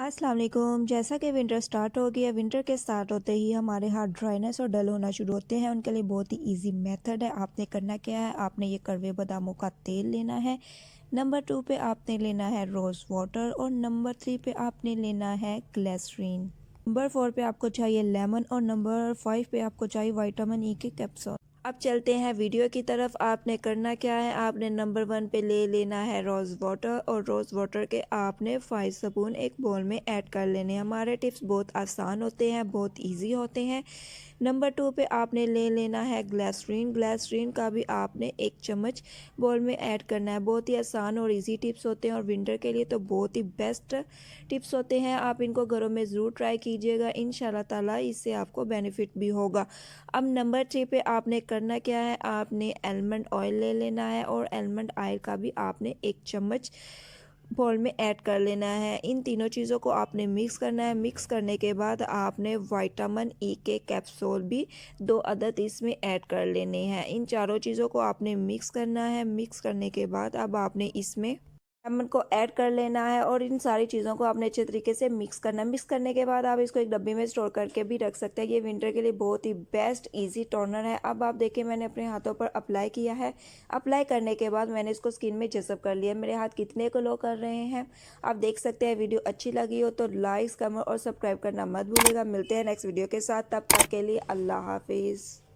अस्सलाम वालेकुम। जैसा कि विंटर स्टार्ट हो गया, विंटर के स्टार्ट होते ही हमारे हाथ ड्राइनेस और डल होना शुरू होते हैं। उनके लिए बहुत ही इजी मेथड है। आपने करना क्या है, आपने ये कड़वे बादामों का तेल लेना है। नंबर 2 पे आपने लेना है रोज़ वाटर और नंबर 3 पे आपने लेना है ग्लिसरीन। नंबर 4 पे आपको चाहिए लेमन और नंबर 5 पे आपको चाहिए विटामिन ई के कैप्सूल। अब चलते हैं वीडियो की तरफ। आपने करना क्या है, आपने नंबर 1 पे ले लेना है रोज़ वाटर और रोज़ वाटर के आपने 5 स्पून एक बोल में ऐड कर लेने। हमारे टिप्स बहुत आसान होते हैं, बहुत इजी होते हैं। नंबर 2 पे आपने ले लेना है ग्लिसरीन। ग्लिसरीन का भी आपने 1 चम्मच बोल में ऐड करना है। बहुत ही आसान और इजी टिप्स होते हैं और विंटर के लिए तो बहुत ही बेस्ट टिप्स होते हैं। आप इनको घरों में ज़रूर ट्राई कीजिएगा, इंशाल्लाह ताला इससे आपको बेनिफिट भी होगा। अब नंबर 3 पे आपने करना क्या है, आपने आलमंड ऑयल ले लेना है और आलमंड ऑयल का भी आपने 1 चम्मच बोल में ऐड कर लेना है। इन तीनों चीज़ों को आपने मिक्स करना है। मिक्स करने के बाद आपने विटामिन ई के कैप्सूल भी 2 अदद इसमें ऐड कर लेने हैं। इन चारों चीज़ों को आपने मिक्स करना है। मिक्स करने के बाद अब आपने इसमें लेमन को ऐड कर लेना है और इन सारी चीज़ों को आपने अच्छे तरीके से मिक्स करना है। मिक्स करने के बाद आप इसको एक डब्बी में स्टोर करके भी रख सकते हैं। ये विंटर के लिए बहुत ही बेस्ट इजी टोनर है। अब आप देखिए, मैंने अपने हाथों पर अप्लाई किया है। अप्लाई करने के बाद मैंने इसको स्किन में जज़ब कर लिया। मेरे हाथ कितने ग्लो कर रहे हैं आप देख सकते हैं। वीडियो अच्छी लगी हो तो लाइक, कमेंट और सब्सक्राइब करना मत भूलिएगा। मिलते हैं नेक्स्ट वीडियो के साथ, तब तक के लिए अल्लाह हाफिज़।